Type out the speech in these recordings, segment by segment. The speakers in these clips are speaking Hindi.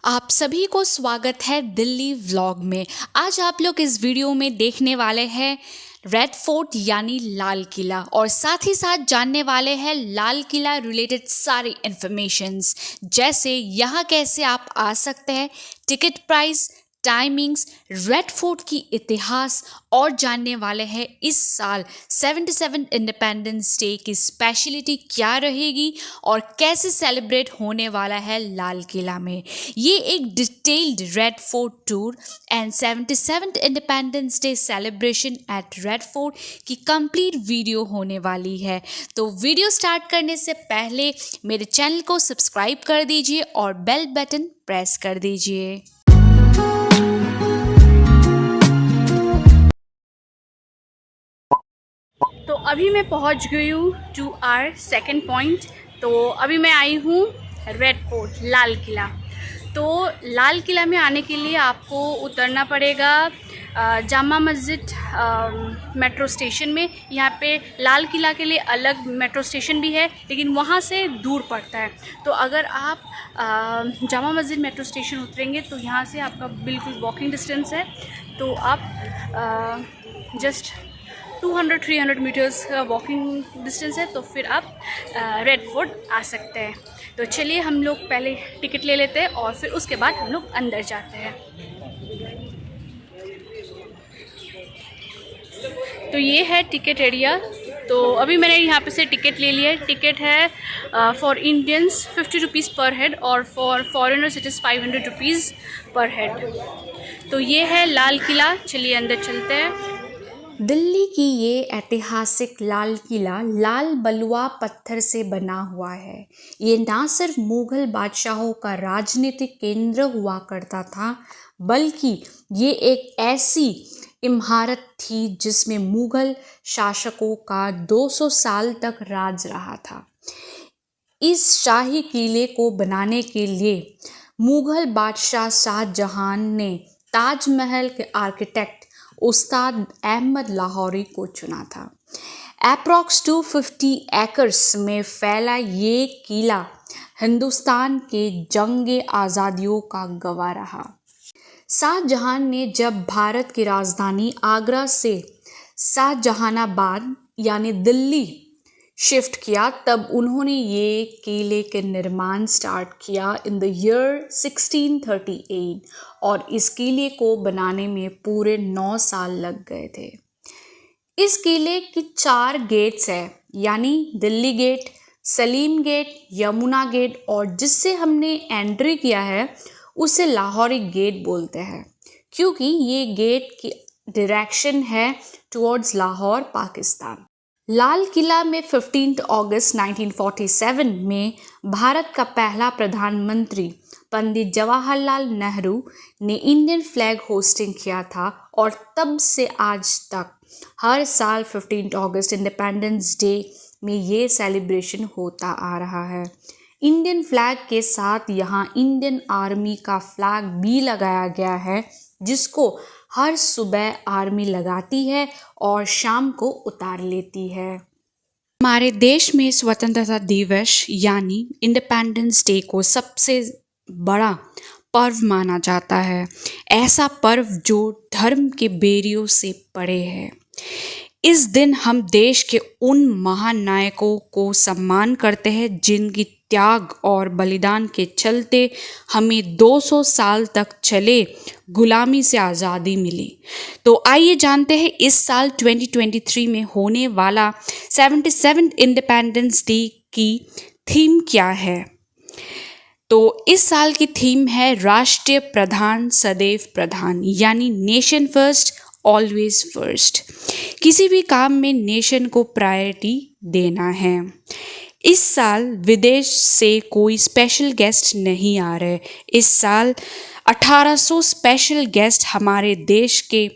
आप सभी को स्वागत है दिल्ली व्लॉग में। आज आप लोग इस वीडियो में देखने वाले हैं रेड फोर्ट यानी लाल किला और साथ ही साथ जानने वाले हैं लाल किला रिलेटेड सारी इन्फॉर्मेशंस, जैसे यहाँ कैसे आप आ सकते हैं, ticket price, timings, red Fort की इतिहास और जानने वाले हैं इस साल 77 इंडिपेंडेंस डे की स्पेशलिटी क्या रहेगी और कैसे सेलिब्रेट होने वाला है लाल किला में। ये एक detailed Red Fort tour and 77 Independence Day celebration at Red Fort की कंप्लीट वीडियो होने वाली है। तो वीडियो स्टार्ट करने से पहले मेरे चैनल को सब्सक्राइब कर दीजिए और बेल बटन प्रेस कर दीजिए। तो अभी मैं पहुंच गई हूँ टू आवर सेकेंड पॉइंट। तो अभी मैं आई हूँ रेड फोर्ट लाल किला। तो लाल किला में आने के लिए आपको उतरना पड़ेगा जामा मस्जिद मेट्रो स्टेशन में। यहाँ पे लाल किला के लिए अलग मेट्रो स्टेशन भी है, लेकिन वहाँ से दूर पड़ता है। तो अगर आप जामा मस्जिद मेट्रो स्टेशन उतरेंगे तो यहाँ से आपका बिल्कुल वॉकिंग डिस्टेंस है। तो आप जस्ट 200-300 मीटर्स का वॉकिंग डिस्टेंस है, तो फिर आप रेड फोर्ट आ सकते हैं। तो चलिए हम लोग पहले टिकट ले लेते हैं और फिर उसके बाद हम लोग अंदर जाते हैं। तो ये है टिकट एरिया। तो अभी मैंने यहाँ पे से टिकट ले लिया है। टिकट है फॉर इंडियंस 50 रुपीज़ पर हेड और for foreigners it is 500 rupees पर हेड। तो ये है लाल किला, चलिए अंदर चलते हैं। दिल्ली की ये ऐतिहासिक लाल किला लाल बलुआ पत्थर से बना हुआ है। ये ना सिर्फ मुग़ल बादशाहों का राजनीतिक केंद्र हुआ करता था, बल्कि ये एक ऐसी इमारत थी जिसमें मुग़ल शासकों का 200 साल तक राज रहा था। इस शाही किले को बनाने के लिए मुग़ल बादशाह शाहजहां ने ताजमहल के आर्किटेक्ट उस्ताद अहमद लाहौरी को चुना था। अप्रॉक्स 250 एकर्स में फैला ये किला हिंदुस्तान के जंग आज़ादियों का गवाह रहा। शाहजहां ने जब भारत की राजधानी आगरा से शाहजहानाबाद यानी दिल्ली शिफ्ट किया, तब उन्होंने ये किले के निर्माण स्टार्ट किया इन द ईयर 1638 और इस किले को बनाने में पूरे 9 साल लग गए थे। इस किले की 4 गेट्स है, यानी Delhi Gate, Salim Gate, Yamuna Gate और जिससे हमने एंट्री किया है उसे लाहौरी गेट बोलते हैं, क्योंकि ये गेट की डायरेक्शन है टुवर्ड्स लाहौर, पाकिस्तान। लाल किला में 15 अगस्त 1947 में भारत का पहला प्रधानमंत्री पंडित जवाहरलाल नेहरू ने इंडियन फ्लैग होस्टिंग किया था और तब से आज तक हर साल 15 अगस्त इंडिपेंडेंस डे में ये सेलिब्रेशन होता आ रहा है। इंडियन फ्लैग के साथ यहाँ इंडियन आर्मी का फ्लैग भी लगाया गया है, जिसको हर सुबह आर्मी लगाती है और शाम को उतार लेती है। हमारे देश में स्वतंत्रता दिवस यानी इंडिपेंडेंस डे को सबसे बड़ा पर्व माना जाता है। ऐसा पर्व जो धर्म के बेरियों से परे है। इस दिन हम देश के उन महानायकों को सम्मान करते हैं जिनकी त्याग और बलिदान के चलते हमें 200 साल तक चले गुलामी से आज़ादी मिली। तो आइए जानते हैं इस साल 2023 में होने वाला 77 इंडिपेंडेंस डे की थीम क्या है। तो इस साल की थीम है राष्ट्रीय प्रधान सदैव प्रधान, यानी नेशन फर्स्ट ऑलवेज फर्स्ट। किसी भी काम में नेशन को प्रायोरिटी देना है। इस साल विदेश से कोई स्पेशल गेस्ट नहीं आ रहे। इस साल 1800 स्पेशल गेस्ट हमारे देश के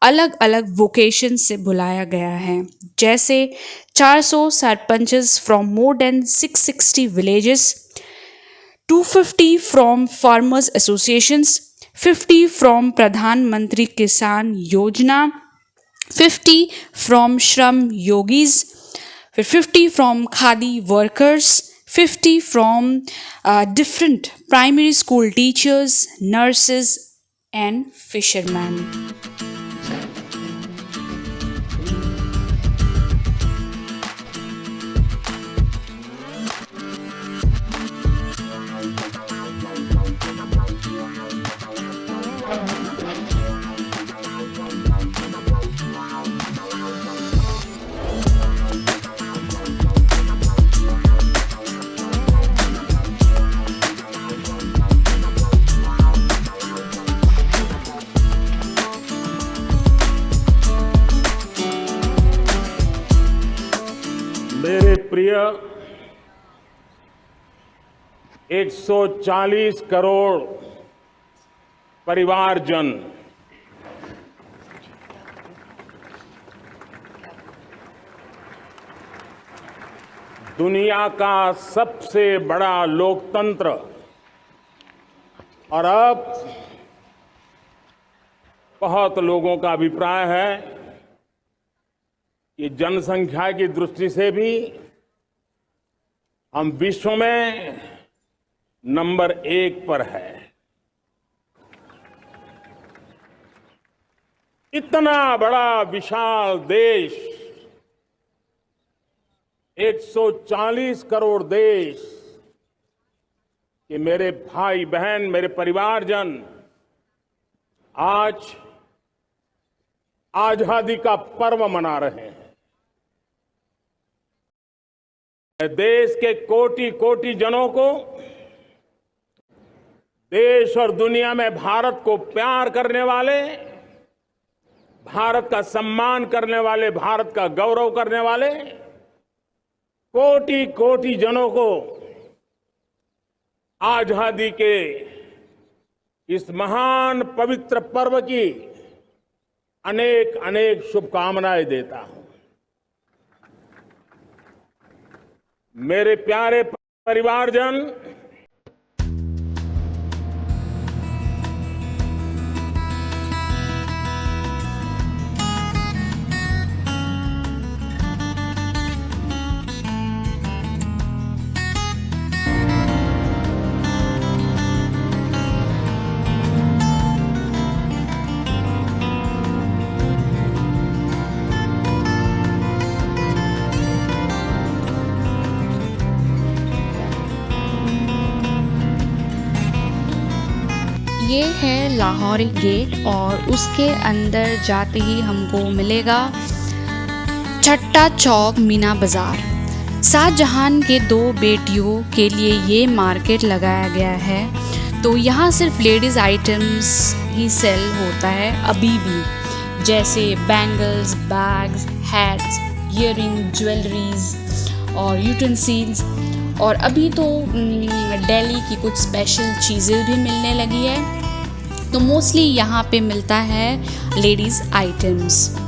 अलग अलग वोकेशन से बुलाया गया है, जैसे 400 sarpanches from more than 660 villages, 250 from farmers associations, 50 from Pradhanmantri Kisan Yojana, 50 from Shram Yogis, फिर 50 from khadi workers, 50 from different primary school teachers, nurses, and fishermen. मेरे प्रिय 140 करोड़ परिवारजन, दुनिया का सबसे बड़ा लोकतंत्र और अब बहुत लोगों का अभिप्राय है कि जनसंख्या की दृष्टि से भी हम विश्व में नंबर 1 पर है। इतना बड़ा विशाल देश, 140 करोड़ देश कि मेरे भाई बहन, मेरे परिवारजन आज आजादी का पर्व मना रहे हैं। देश के कोटि कोटि जनों को, देश और दुनिया में भारत को प्यार करने वाले, भारत का सम्मान करने वाले, भारत का गौरव करने वाले कोटि कोटि जनों को आजादी के इस महान पवित्र पर्व की अनेक अनेक शुभकामनाएं देता हूं। मेरे प्यारे परिवारजन, ये है लाहौरी गेट और उसके अंदर जाते ही हमको मिलेगा छट्टा चौक मीना बाज़ार। शाहजहां के 2 बेटियों के लिए ये मार्केट लगाया गया है। तो यहाँ सिर्फ लेडीज़ आइटम्स ही सेल होता है अभी भी, जैसे bangles, bags, hats, earring, jewelleries और यूटेंसिल्स। और अभी तो दिल्ली की कुछ स्पेशल चीज़ें भी मिलने लगी है। तो मोस्टली यहाँ पे मिलता है लेडीज़ आइटम्स।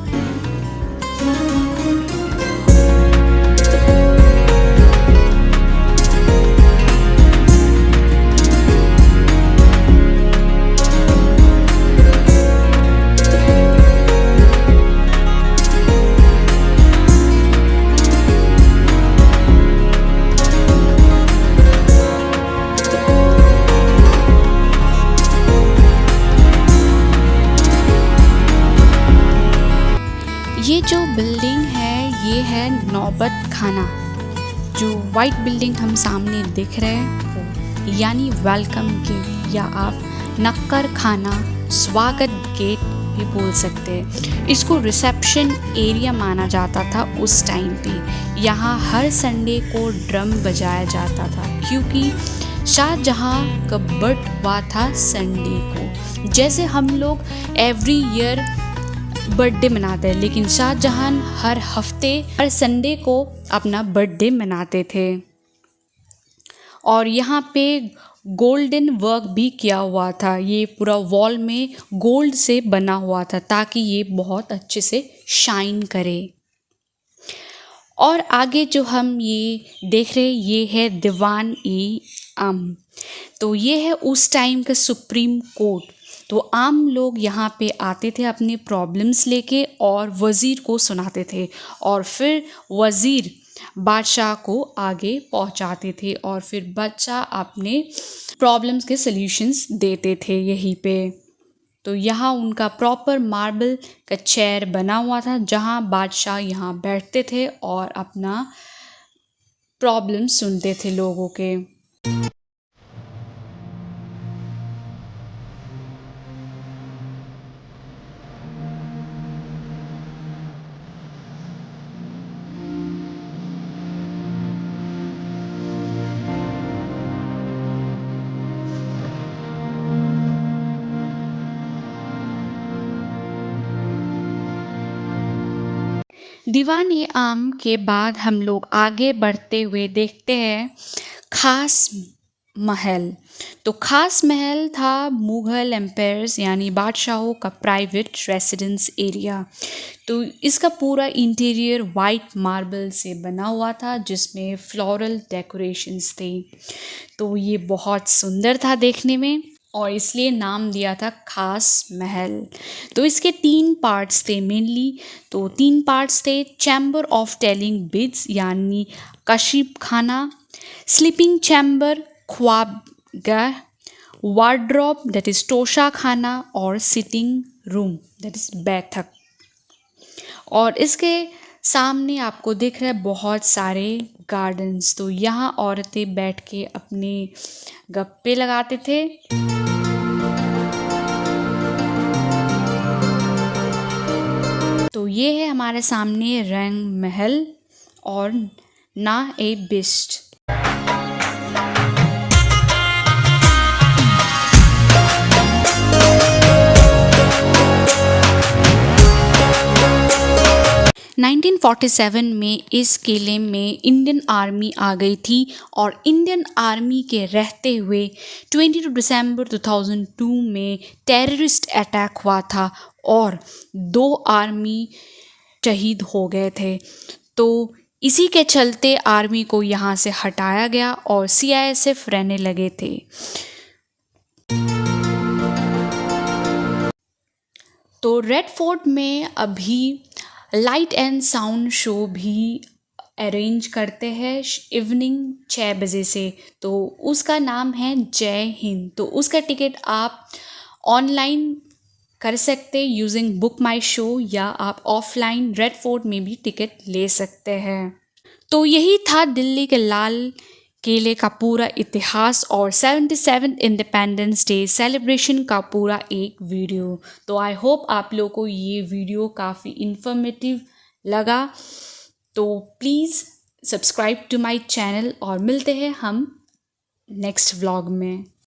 ये जो बिल्डिंग है ये है नौबत खाना। जो वाइट बिल्डिंग हम सामने दिख रहे हैं वो यानी वेलकम गेट, या आप नक्कर खाना, स्वागत गेट भी बोल सकते हैं। इसको रिसेप्शन एरिया माना जाता था उस टाइम पे। यहाँ हर संडे को ड्रम बजाया जाता था क्योंकि शाहजहां का बर्थ हुआ था संडे को। जैसे हम लोग एवरी ईयर बर्थडे मनाते हैं, लेकिन शाहजहां हर हफ्ते, हर संडे को अपना बर्थडे मनाते थे। और यहाँ पे गोल्डन वर्क भी किया हुआ था। ये पूरा वॉल में गोल्ड से बना हुआ था ताकि ये बहुत अच्छे से शाइन करे। और आगे जो हम ये देख रहे हैं ये है दीवान-ए-आम। तो ये है उस टाइम का सुप्रीम कोर्ट। तो आम लोग यहाँ पे आते थे अपने प्रॉब्लम्स लेके और वज़ीर को सुनाते थे, और फिर वज़ीर बादशाह को आगे पहुंचाते थे और फिर बादशाह अपने प्रॉब्लम्स के सल्यूशंस देते थे यहीं पे। तो यहाँ उनका प्रॉपर मार्बल का चेयर बना हुआ था जहाँ बादशाह यहाँ बैठते थे और अपना प्रॉब्लम सुनते थे लोगों के। दीवाने आम के बाद हम लोग आगे बढ़ते हुए देखते हैं खास महल। तो खास महल था मुग़ल एम्पायर्स यानी बादशाहों का प्राइवेट रेसिडेंस एरिया। तो इसका पूरा इंटीरियर वाइट मार्बल से बना हुआ था जिसमें फ्लोरल डेकोरेशंस थे। तो ये बहुत सुंदर था देखने में और इसलिए नाम दिया था खास महल। तो इसके 3 पार्ट्स थे मेनली। तो 3 पार्ट्स थे चैम्बर ऑफ टेलिंग बिड्स यानी कशीब खाना, स्लीपिंग चैम्बर ख्वाबगाह, वार्डरोब दैट इज़ तोशा खाना और सिटिंग रूम दैट इज़ बैठक। और इसके सामने आपको दिख रहा है बहुत सारे गार्डन्स। तो यहाँ औरतें बैठ के अपने गप्पे लगाते थे। तो ये है हमारे सामने रंग महल और ना ए बिस्ट। नाइनटीन 47 में इस किले में इंडियन आर्मी आ गई थी और इंडियन आर्मी के रहते हुए 22 दिसंबर 2002 में टेररिस्ट अटैक हुआ था और 2 आर्मी शहीद हो गए थे। तो इसी के चलते आर्मी को यहाँ से हटाया गया और CISF रहने लगे थे। तो रेड फोर्ट में अभी लाइट एंड साउंड शो भी अरेंज करते हैं इवनिंग 6 बजे से। तो उसका नाम है जय हिंद। तो उसका टिकट आप ऑनलाइन कर सकते यूजिंग बुक माई शो या आप ऑफलाइन रेड फोर्ट में भी टिकट ले सकते हैं। तो यही था दिल्ली के लाल किले का पूरा इतिहास और 77 इंडिपेंडेंस डे सेलिब्रेशन का पूरा एक वीडियो। तो आई होप आप लोगों को ये वीडियो काफ़ी इन्फॉर्मेटिव लगा। तो please subscribe to my channel और मिलते हैं हम नेक्स्ट व्लॉग में।